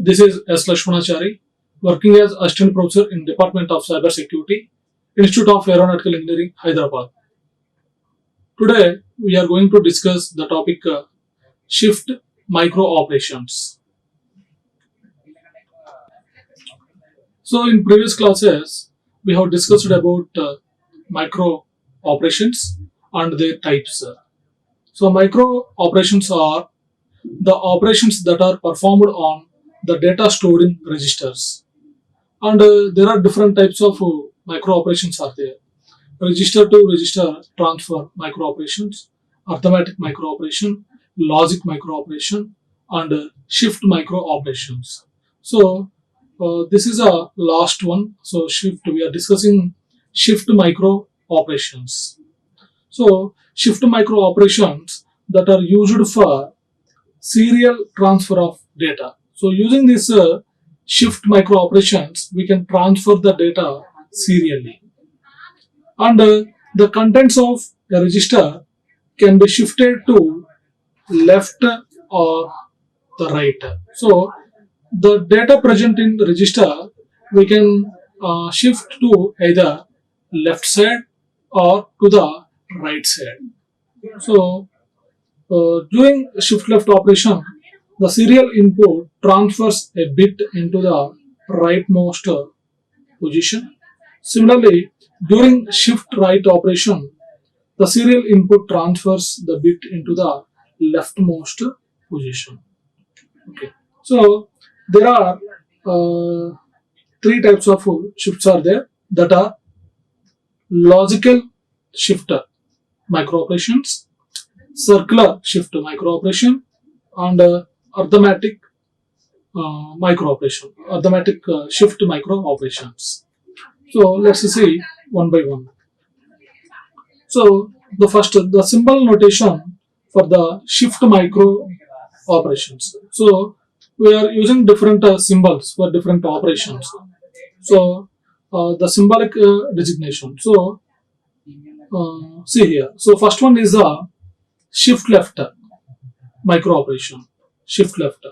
This is S. Lakshmanachari, working as Assistant Professor in Department of Cyber Security, Institute of Aeronautical Engineering, Hyderabad. Today, we are going to discuss the topic Shift Micro Operations. So, in previous classes, we have discussed about micro operations and their types. So, micro operations are the operations that are performed on the data stored in registers. And there are different types of micro operations are there. Register to register transfer micro operations, arithmetic micro operation, logic micro operation, and shift micro operations. So this is a last one. So shift, we are discussing shift micro operations. So shift micro operations that are used for serial transfer of data. So using this shift micro operations, we can transfer the data serially. And the contents of a register can be shifted to left or the right. So the data present in the register, we can shift to either left side or to the right side. So during shift left operation, the serial input transfers a bit into the rightmost position. Similarly, during shift right operation, the serial input transfers the bit into the leftmost position. Okay. So there are three types of shifts are there, that are logical shift micro operations, circular shift micro operation, and arithmetic arithmetic shift micro operations. So let's see one by one. So the symbol notation for the shift micro operations. So we are using different symbols for different operations. So the symbolic designation. So see here. So first one is a shift left micro operation. Shift left.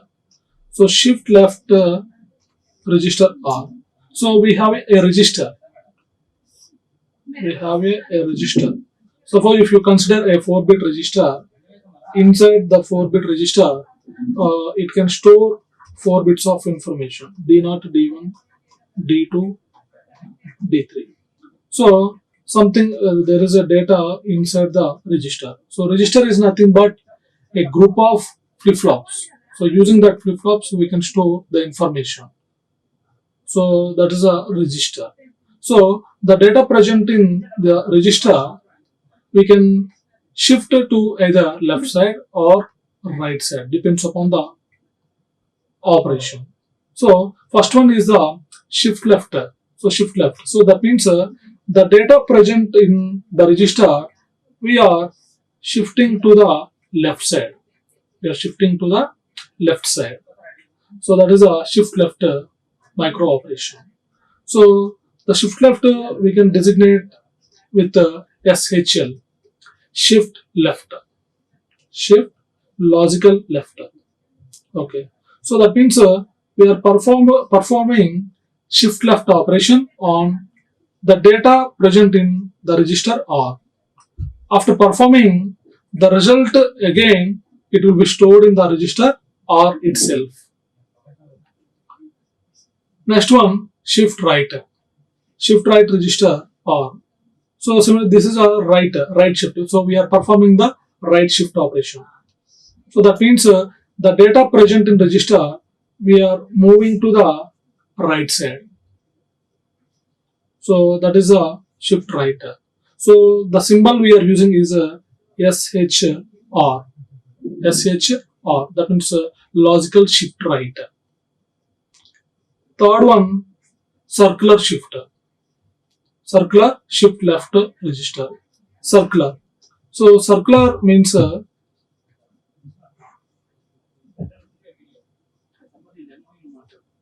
So shift left register R. So we have a register. We have a register. Suppose if you consider a 4-bit register, inside the 4-bit register, it can store 4 bits of information: D0, D1, D2, D3. So something there is a data inside the register. So register is nothing but a group of flip-flops. So using that flip-flops, we can store the information. So that is a register. So the data present in the register, we can shift to either left side or right side, depends upon the operation. So first one is the shift left. So shift left. So that means the data present in the register, we are shifting to the left side. We are shifting to the left side. So that is a shift left micro operation. So the shift left we can designate with SHL, shift left, shift logical left. Okay. So that means we are performing shift left operation on the data present in the register R. After performing the result, again it will be stored in the register R itself. Next one, shift right. Shift right register R. So similarly, this is a right shift. So we are performing the right shift operation. So that means the data present in register, we are moving to the right side. So that is a shift right. So the symbol we are using is a SHR. SHR. That means logical shift right. Third one, circular shift. Circular shift left register. Circular. So circular means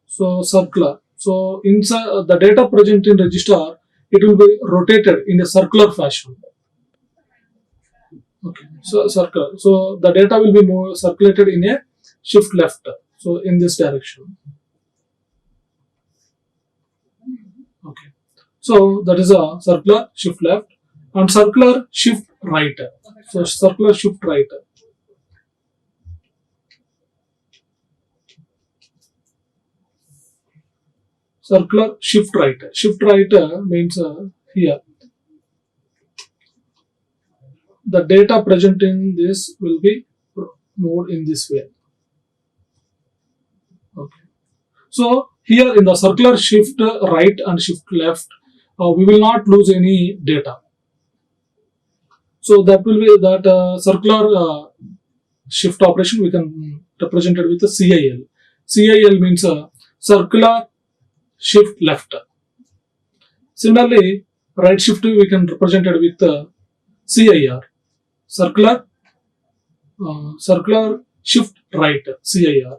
so circular. So inside the data present in register, it will be rotated in a circular fashion. Okay. So circular. So the data will be more circulated in a shift left. So in this direction. Okay. So that is a circular shift left and circular shift right. So circular shift right. Circular shift right. Shift right means here the data present in this will be moved in this way. Okay. So here in the circular shift right and shift left, we will not lose any data. So that will be that circular shift operation we can represent it with a CIL. CIL means circular shift left. Similarly, right shift we can represent it with CIR, circular shift right, CIR.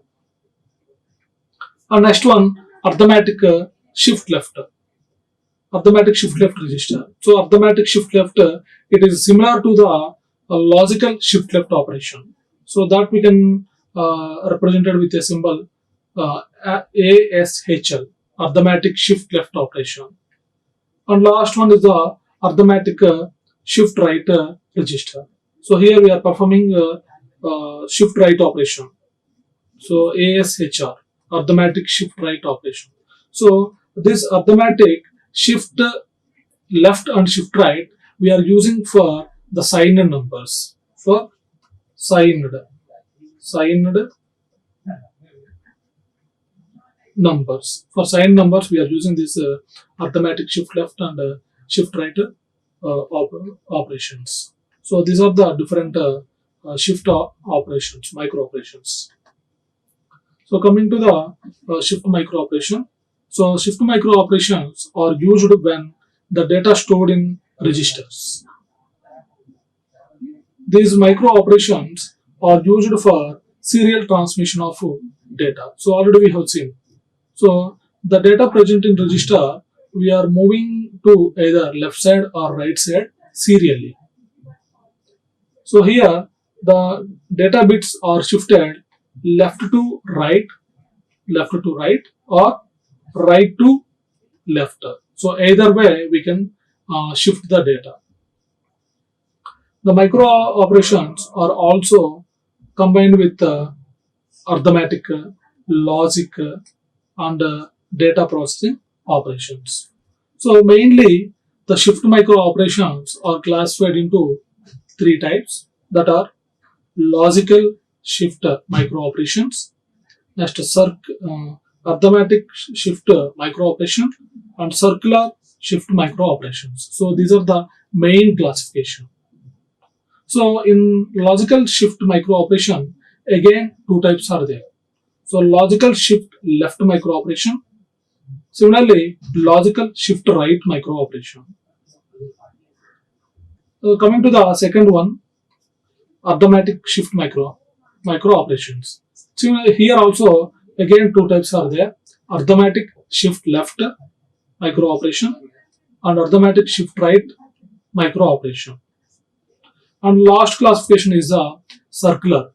And next one, arithmetic shift left. Arithmetic shift left register. So arithmetic shift left, it is similar to the logical shift left operation. So that we can represent it with a symbol ASHL, arithmetic shift left operation. And last one is the arithmetic shift right register. So here we are performing shift right operation. So ASHR, arithmetic shift right operation. So this arithmetic shift left and shift right we are using for the signed numbers. For signed numbers. For signed numbers we are using this arithmetic shift left and shift right operations. So these are the different shift operations, micro operations. So coming to the shift micro operation. So shift micro operations are used when the data stored in registers. These micro operations are used for serial transmission of data. So already we have seen. So the data present in register we are moving to either left side or right side serially. So here the data bits are shifted left to right or right to left. So either way we can shift the data. The micro operations are also combined with arithmetic, logic, and data processing operations. So mainly the shift micro operations are classified into three types, that are logical shift micro operations, next arithmetic shift micro operation, and circular shift micro operations. So these are the main classification. So in logical shift micro operation, again two types are there. So logical shift left micro operation, similarly logical shift right micro operation. Coming to the second one, arithmetic shift micro operations. Similarly here also again two types are there, arithmetic shift left micro operation and arithmetic shift right micro operation. And last classification is a circular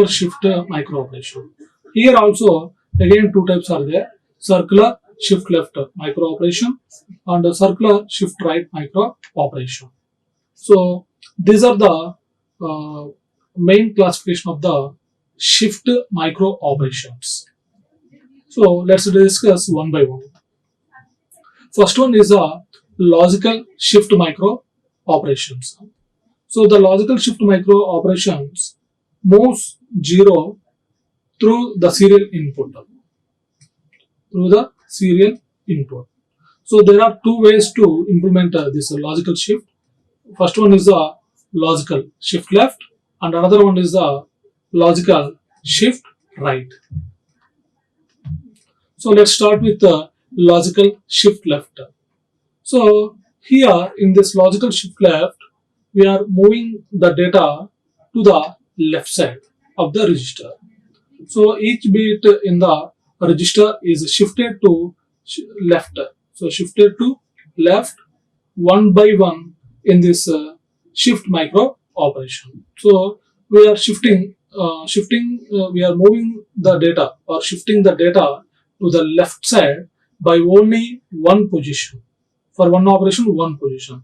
shift micro operation. Here also again two types are there, circular shift left micro operation and circular shift right micro operation. So these are the main classification of the shift micro operations. So let's discuss one by one. First one is a logical shift micro operations. So the logical shift micro operations moves 0 through the serial input. So there are two ways to implement this logical shift. First one is the logical shift left and another one is the logical shift right. So let's start with the logical shift left. So here in this logical shift left, we are moving the data to the left side of the register. So each bit in the register is shifted to left. So shifted to left one by one in this shift micro operation. So we are shifting we are moving the data or shifting the data to the left side by only one position. For one operation, one position.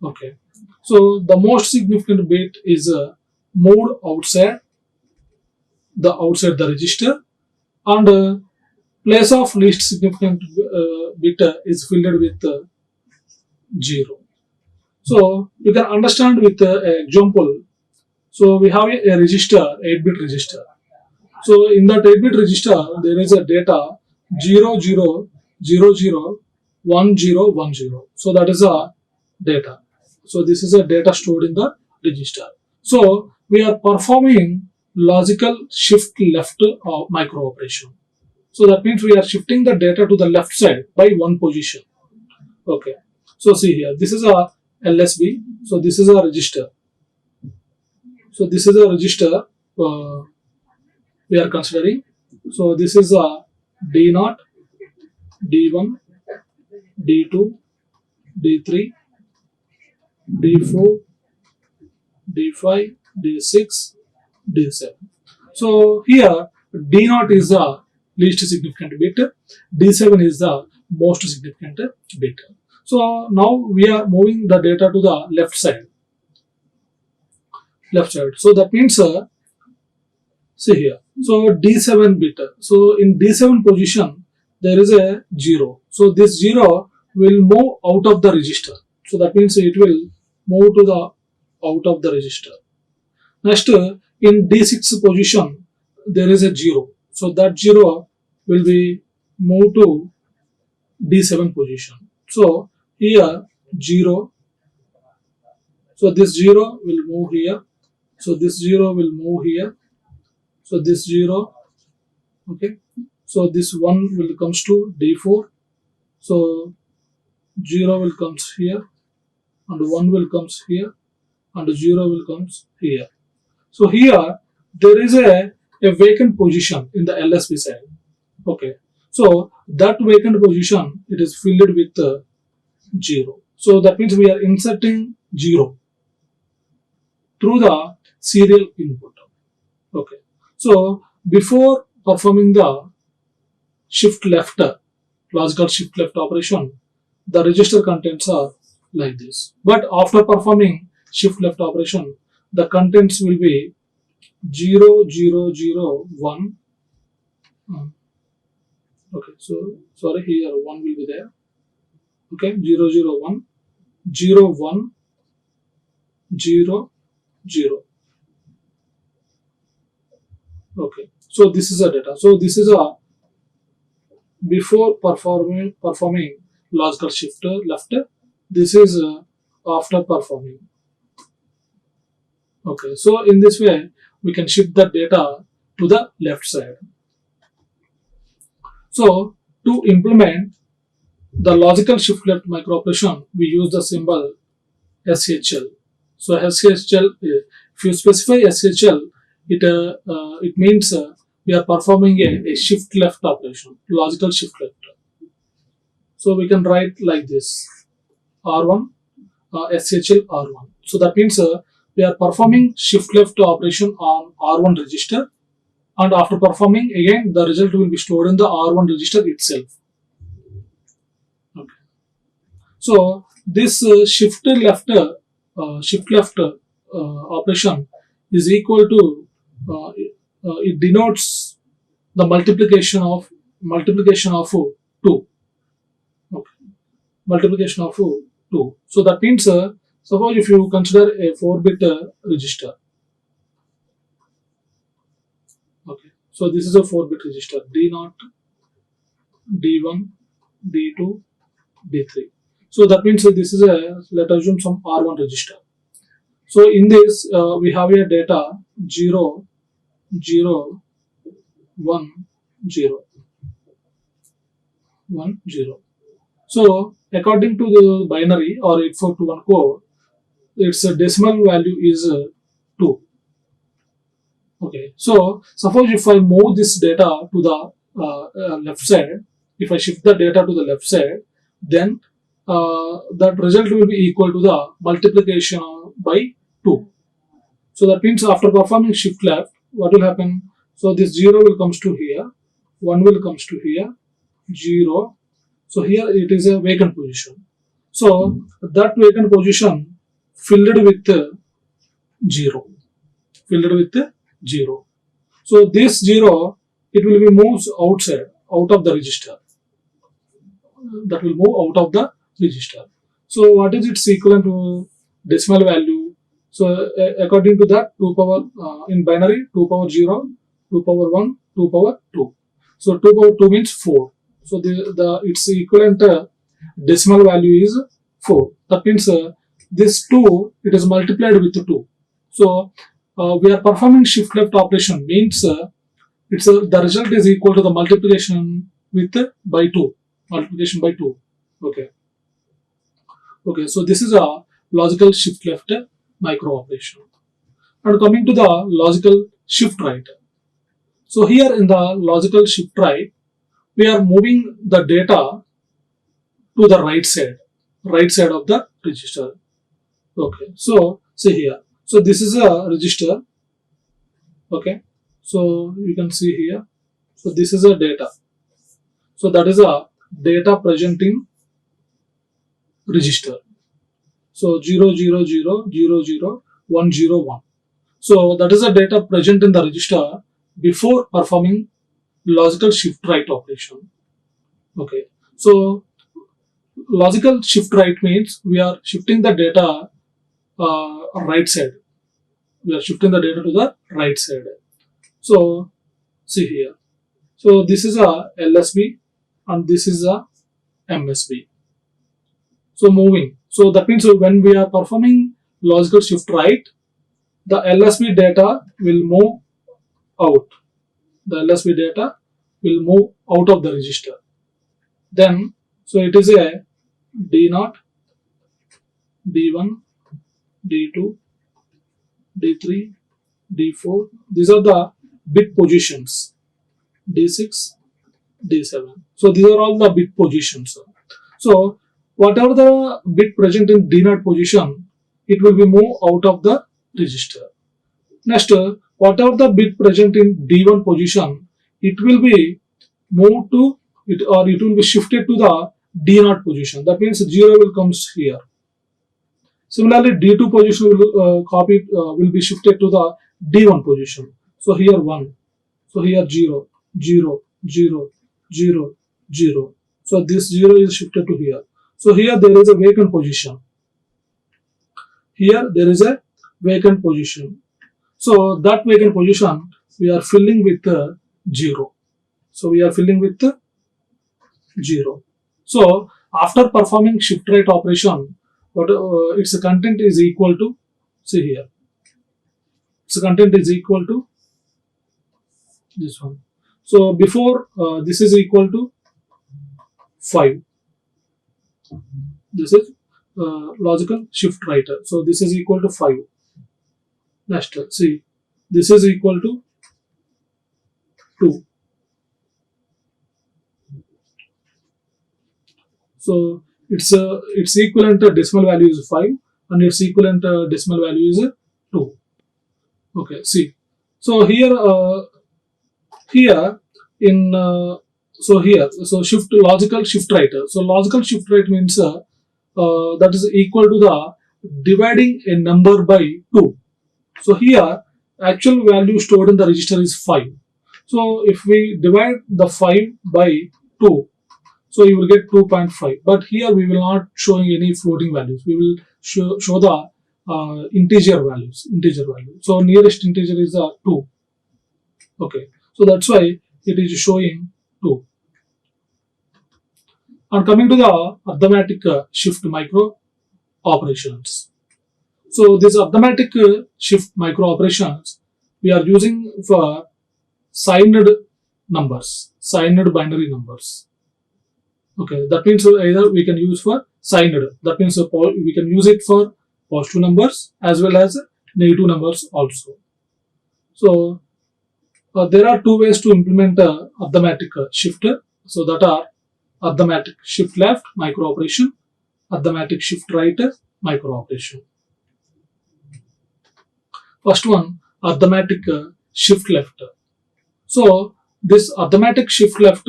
Okay. So the most significant bit is moved outside the register, and place of least significant bit is filled with 0. So you can understand with an example. So we have a register, 8-bit register. So in that 8-bit register, there is a data 00001010. So that is a data. So this is a data stored in the register. So we are performing logical shift left micro operation. So that means we are shifting the data to the left side by one position. Okay. So see here, this is a LSB. So this is a register. So this is a register we are considering. So this is a D0, D1, D2, D3, D4, D5, D6, D7. So here D0 is the least significant bit, D7 is the most significant bit. So now we are moving the data to the left side. So that means see here. So D7 bit. So in D7 position there is a 0. So this 0 will move out of the register. So that means it will move to the out of the register. Next, in D6 position there is a 0. So that 0 will be moved to D7 position. So here 0. So this 0 will move here. So this 0 will move here. So this 0. Okay. So this 1 will comes to D4. So 0 will comes here, and 1 will comes here, and 0 will comes here. So here there is a vacant position in the LSB side. Okay. So that vacant position, it is filled with 0. So that means we are inserting 0 through the serial input. Okay. So before performing the shift left, logical shift left operation, the register contents are like this. But after performing shift left operation, the contents will be 0001. Okay, so sorry, here 1 will be there. Okay, 001, 01, 0, 0. Okay, so this is a data. So this is a before performing logical shift left. This is after performing. Okay, so in this way we can shift the data to the left side. So to implement the logical shift left micro operation, we use the symbol SHL. So SHL, if you specify SHL, it means we are performing a shift left operation, logical shift left. So we can write like this, R1, SHL R1. So that means we are performing shift left operation on R1 register, and after performing again the result will be stored in the R1 register itself. Okay. So this shift left operation is equal to it denotes the multiplication of 2. Okay. Multiplication of 2. So that means suppose if you consider a 4-bit register. Okay. So this is a 4-bit register, D0, D1, D2, D3. So that means this is a, let us assume some R1 register. So in this we have a data 0, 0, 1, 0, 1, 0. So according to the binary or 8421 code, its decimal value is 2. Okay, so suppose if I move this data to the left side, if I shift the data to the left side, then that result will be equal to the multiplication by 2. So that means after performing shift left, what will happen? So this 0 will comes to here, 1 will comes to here, 0. So here it is a vacant position. So that vacant position filled with 0. Filled with 0. So this 0, it will be moved outside, out of the register. That will move out of the register. So what is its equivalent to decimal value? So according to that, 2 power in binary, 2 power 0, 2 power 1, 2 power 2. So 2 power 2 means 4. So the its equivalent decimal value is 4. That means this 2, it is multiplied with 2. So we are performing shift left operation, means the result is equal to the multiplication with by 2. Multiplication by 2. Okay. Okay, so this is a logical shift left micro operation. And coming to the logical shift right. So here in the logical shift right, we are moving the data to the right side of the register. Okay, so see here. So this is a register. Okay, so you can see here. So this is a data. So that is a data present in register. So 000000101. So that is the data present in the register before performing logical shift right operation. Okay. So logical shift right means we are shifting the data right side. We are shifting the data to the right side. So see here. So this is a LSB and this is a MSB. So moving. So that means when we are performing logical shift right, the LSB data will move out. The LSB data will move out of the register. Then, so it is a D0, D1, D2, D3, D4. These are the bit positions. D6, D7. So these are all the bit positions. So whatever the bit present in D0 position, it will be moved out of the register. Next, whatever the bit present in D1 position, it will be moved to it, or it will be shifted to the D0 position. That means 0 will comes here. Similarly, D2 position will be shifted to the D1 position. So here 1. So here 0, 0, 0, 0, 0. So this 0 is shifted to here. So here there is a vacant position. Here there is a vacant position. So that vacant position we are filling with 0. So we are filling with 0. So after performing shift right operation, what its content is equal to, see here. Its content is equal to this one. So before this is equal to 5. This is logical shift right. So this is equal to 5. Next, see, this is equal to 2. So its equivalent decimal value is 5 and its equivalent decimal value is 2. Okay, see. So here in so shift logical shift right. So logical shift right means that is equal to the dividing a number by 2. So here actual value stored in the register is 5. So if we divide the 5 by 2, so you will get 2.5. But here we will not showing any floating values. We will show the integer values. So nearest integer is 2. Okay. So that's why it is showing 2. And coming to the arithmetic shift micro operations. So this arithmetic shift micro operations we are using for signed numbers, signed binary numbers. Okay, that means either we can use for signed. That means we can use it for positive numbers as well as negative numbers also. So there are two ways to implement arithmetic shift. So that are arithmetic shift left micro operation, arithmetic shift right micro operation. First one, arithmetic shift left. So this arithmetic shift left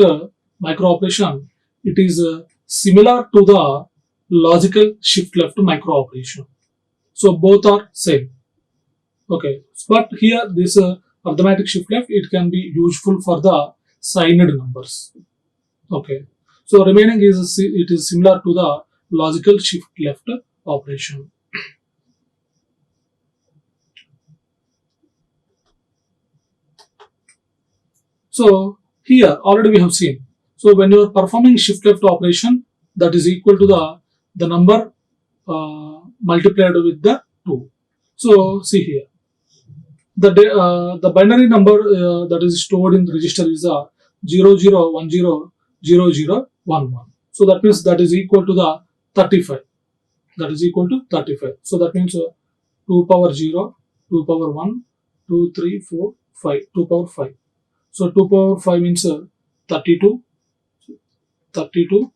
micro operation, it is similar to the logical shift left micro operation. So both are same. Okay, but here this arithmetic shift left, it can be useful for the signed numbers. Okay, so remaining is it is similar to the logical shift left operation. So here already we have seen. So when you are performing shift left operation, that is equal to the number multiplied with the 2. So see here, the binary number that is stored in the register is 00100011. So that means that is equal to the 35. That is equal to 35. So that means 2 power 0, 2 power 1, 2, 3, 4, 5, 2 power 5. So 2 power 5 means 32, 32,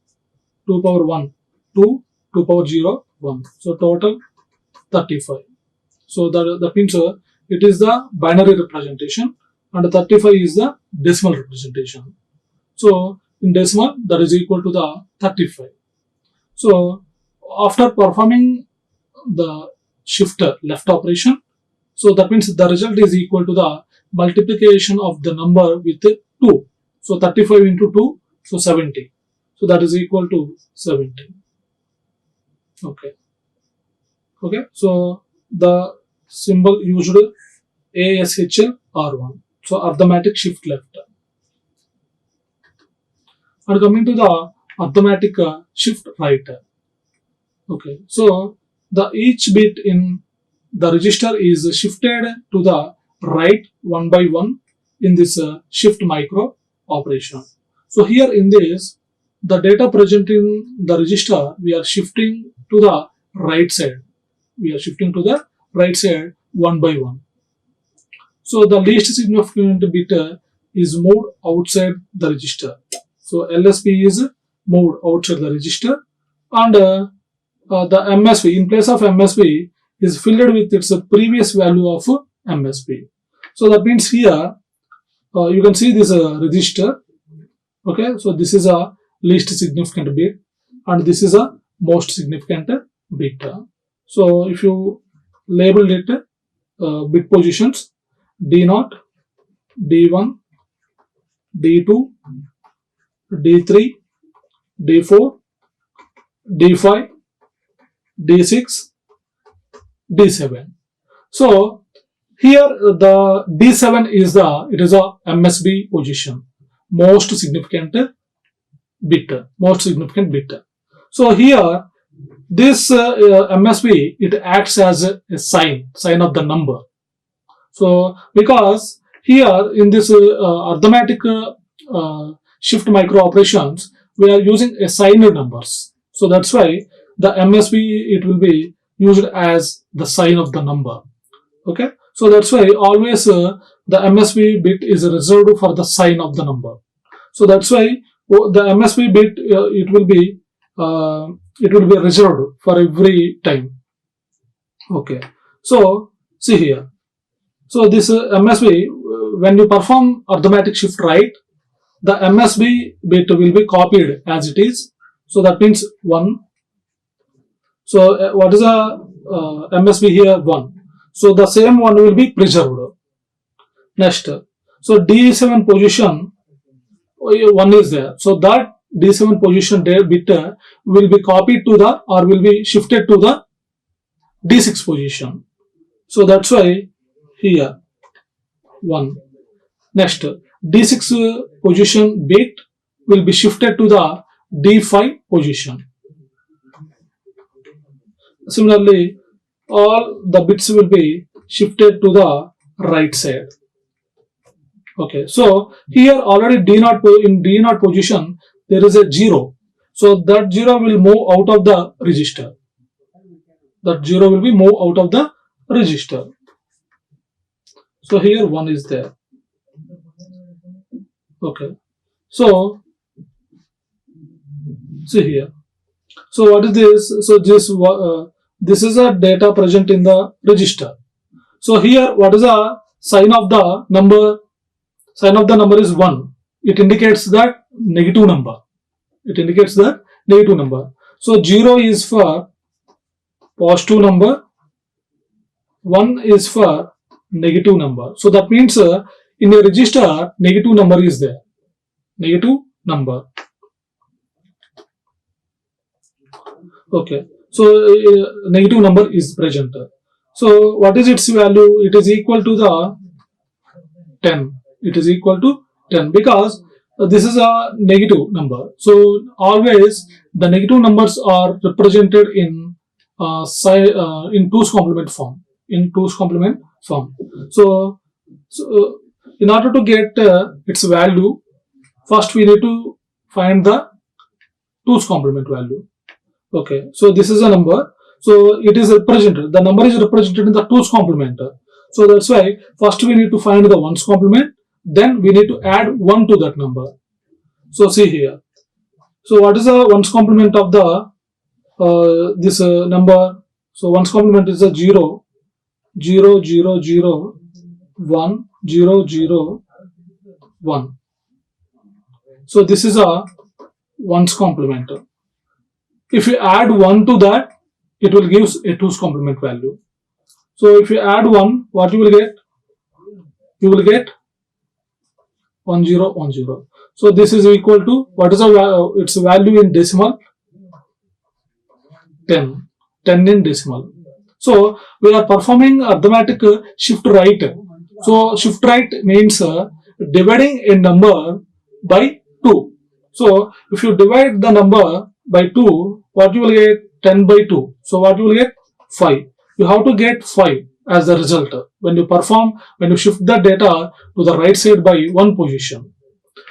2 power 1, 2, 2 power 0, 1. So total 35. So that means it is the binary representation and 35 is the decimal representation. So in decimal, that is equal to the 35. So after performing the shift left operation, so that means the result is equal to the multiplication of the number with 2. So 35 into 2, so 70. So that is equal to 70. Okay. Okay. So the symbol used ASHL R1. So arithmetic shift left. And coming to the arithmetic shift right. Okay. So the each bit in the register is shifted to the right one by one in this shift micro operation. So here in this, the data present in the register, we are shifting to the right side. We are shifting to the right side one by one. So the least significant bit is moved outside the register. So LSB is moved outside the register, and the MSB, in place of MSB, is filled with its previous value of MSB. So that means here you can see this register. Okay, so this is a least significant bit and this is a most significant bit. So if you label it bit positions D0, D1, D2, D3, D4, D5, D6, D7. So here the D7 is it is a MSB position, most significant bit, most significant bit. So here this MSB, it acts as a sign of the number. So because here in this arithmetic shift micro operations, we are using assigned numbers. So that's why the MSB, it will be used as the sign of the number. Okay, so that's why always the MSB bit is reserved for the sign of the number. So that's why the MSB bit it will be reserved for every time. Okay, so see here. So this MSB, when you perform arithmetic shift right, the MSB bit will be copied as it is. So that means 1. So what is the MSB here? 1. So the same one will be preserved. Next, so D7 position 1 is there. So that D7 position bit will be copied to the, or will be shifted to the D6 position. So that's why here 1. Next, D6 position bit will be shifted to the D5 position. Similarly, all the bits will be shifted to the right side. Okay, so here already in D0 position there is a 0. So that 0 will move out of the register. That 0 will be moved out of the register. So here 1 is there. Okay, so see here. So what is this? So this is a data present in the register. So here what is the sign of the number is 1. It indicates that negative number. So 0 is for positive number, 1 is for negative number. So that means in a register, negative number is there. Negative number. Okay. So negative number is present. So what is its value? It is equal to the 10. It is equal to 10 because this is a negative number. So always the negative numbers are represented in two's complement form. So in order to get its value, first we need to find the two's complement value. Okay, so this is a number. So it is represented. The number is represented in the two's complement. So that's why first we need to find the ones complement. Then we need to add 1 to that number. So see here. So what is the ones complement of the this number? So ones complement is a 0, 0, 0, 0, 1, 0, 0, 1. So this is a ones complement. If you add 1 to that, it will give a two's complement value. So if you add 1, what you will get? You will get 1, 0, 1, 0. So this is equal to, what is its value in decimal? 10. 10 in decimal. So we are performing arithmetic shift right. So shift right means dividing a number by 2. So if you divide the number by 2, what you will get? 10 by 2. So what you will get? 5. You have to get 5 as the result when you shift the data to the right side by 1 position.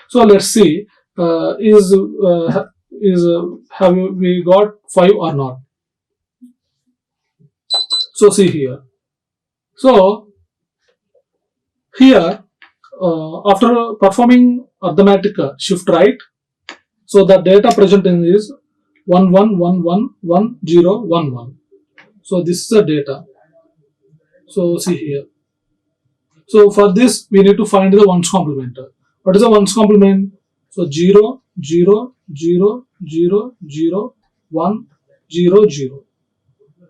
So let's see, have we got 5 or not? So see here. So here, after performing arithmetic shift right, so the data present in is 1 1 1 1 1 0 1 1. So this is the data. So see here. So for this we need to find the ones complement. What is the ones complement? So 0 0 0 0 0 1 0 0.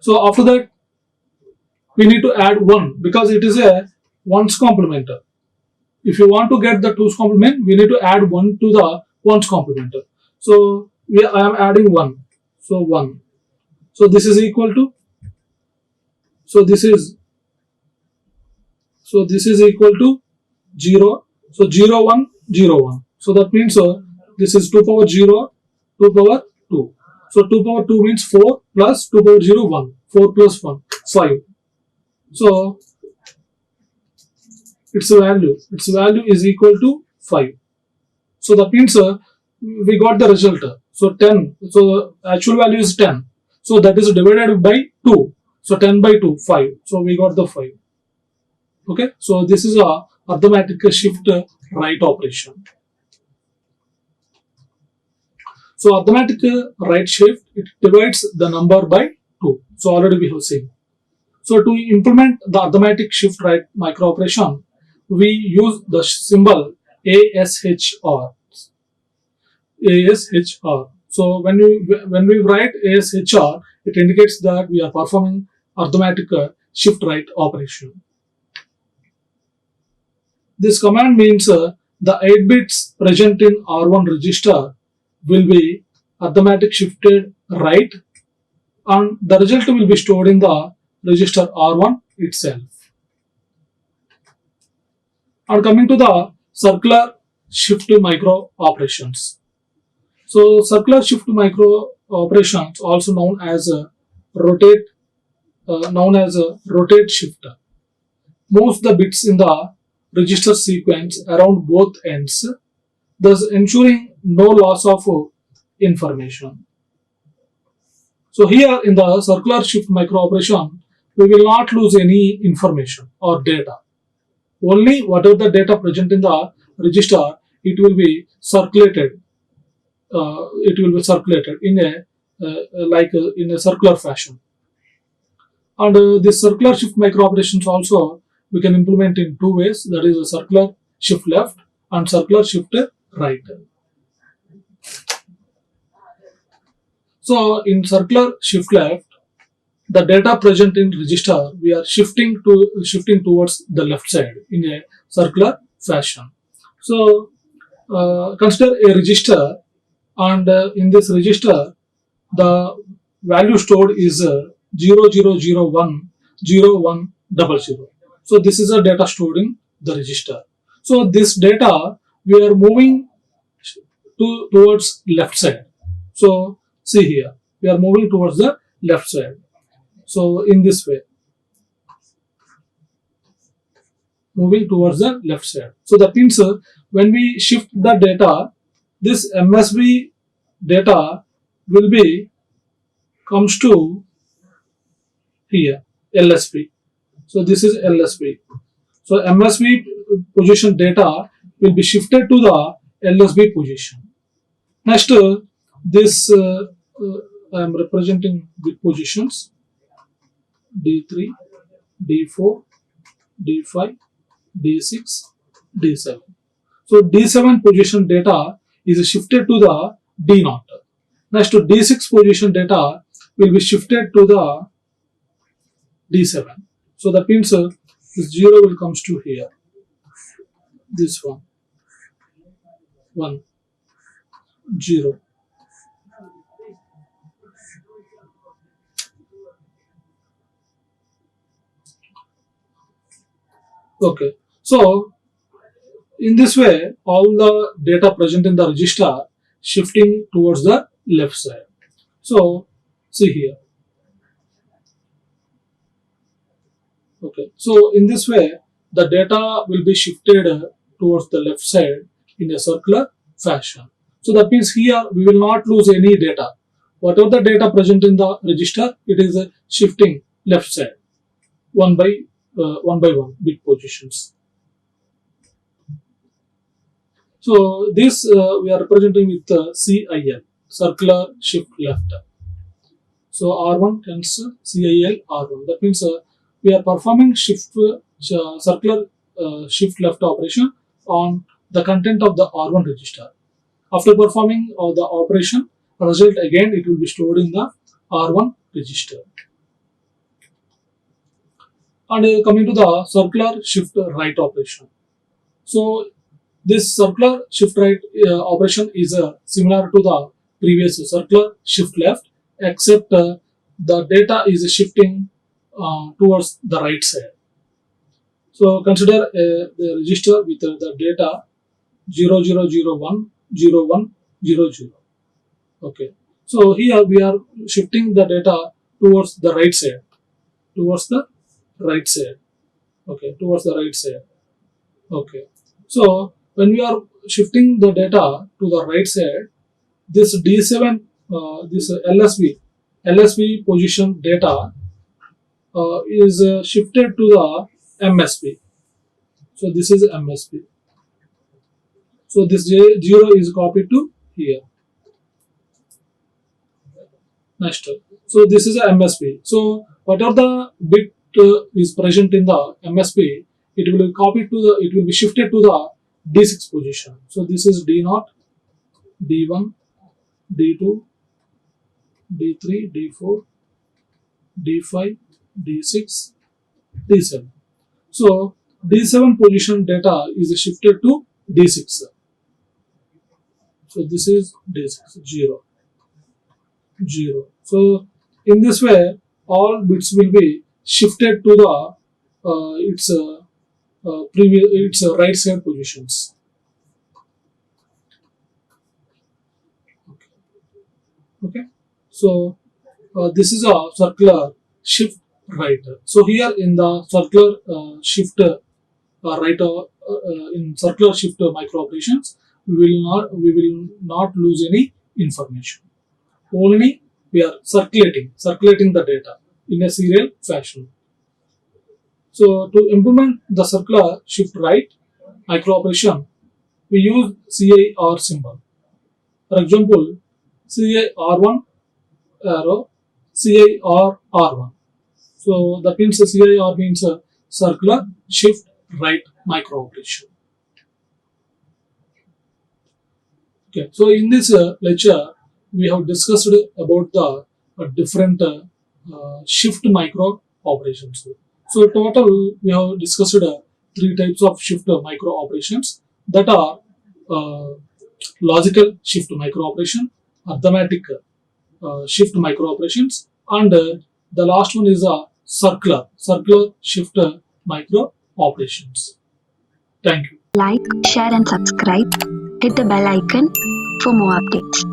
So after that we need to add 1 because it is a ones complement. If you want to get the two's complement, we need to add 1 to the ones complement. So I am adding 1. So 1. So this is equal to. So this is equal to 0. So 0 1 0 1. So that means this is 2 power 0 2 power 2. So 2 power 2 means 4 plus 2 power 0 1. 4 plus 1 5. So its value is equal to 5. So that means we got the result. So 10. So actual value is 10. So that is divided by 2. So 10 by 2 5. So we got the 5. Okay. So this is a arithmetic shift right operation. So arithmetic right shift, it divides the number by 2. So already we have seen. So to implement the arithmetic shift right micro operation, we use the symbol ASHR. So when we write ASHR, it indicates that we are performing arithmetic shift right operation. This command means the 8 bits present in R1 register will be arithmetic shifted right, and the result will be stored in the register R1 itself. And coming to the circular shift micro operations. So circular shift micro operations, also known as rotate shifter, moves the bits in the register sequence around both ends, thus ensuring no loss of information. So here in the circular shift micro operation, we will not lose any information or data. Only whatever the data present in the register, it will be circulated. In a circular fashion. And this circular shift micro operations also we can implement in two ways, that is a circular shift left and circular shift right. So in circular shift left, the data present in register we are shifting towards the left side in a circular fashion. So consider a register, and in this register the value stored is 00010100. So this is a data stored in the register. So this data we are moving towards left side. So see here, we are moving towards the left side. So in this way, moving towards the left side. So that means when we shift the data, this MSB data will be comes to here LSB. So this is LSB. So MSB position data will be shifted to the LSB position. Next, this I am representing bit positions D3, D4, D5, D6, D7. So D7 position data is shifted to the D0. Next, to D6 position data will be shifted to the D7. So that means this 0 will comes to here. This one, 1, 0. Okay. So in this way, all the data present in the register shifting towards the left side. So see here. Okay. So in this way, the data will be shifted towards the left side in a circular fashion. So that means here we will not lose any data. Whatever the data present in the register, it is shifting left side one by one bit positions. So this we are representing with CIL, circular shift left. So R1 tends CIL R1. That means we are performing circular shift left operation on the content of the R1 register. After performing the operation, result again it will be stored in the R1 register. And coming to the circular shift right operation. So this circular shift right operation is similar to the previous circular shift left, except the data is shifting towards the right side. So consider the register with the data 00010100. Okay. So here we are shifting the data towards the right side. Towards the right side. Okay. Towards the right side. Okay. So when we are shifting the data to the right side, this D7, this LSB position data is shifted to the MSB. So this is MSB. So this 0 is copied to here. Next. So this is a MSB. So whatever the bit is present in the MSB, it will be copied to it will be shifted to the D6 position. So this is D0, D1, D2, D3, D4, D5, D6, D7. So D7 position data is shifted to D6. So this is D6, 0, 0. So in this way, all bits will be shifted to the its right side positions. Okay. So this is a circular shift right. So here in the circular shift right in circular shift micro operations, we will not lose any information. Only we are circulating the data in a serial fashion. So to implement the circular shift right micro operation, we use CIR symbol. For example, CIR1 arrow, CIR R1. So that means CIR means circular shift right micro operation. Okay, so in this lecture, we have discussed about the different shift micro operations. So total, we have discussed three types of shift micro operations that are uh, logical shift micro operation, arithmetic shift micro operations, and the last one is a circular shift micro operations. Thank you. Like, share and subscribe. Hit the bell icon for more updates.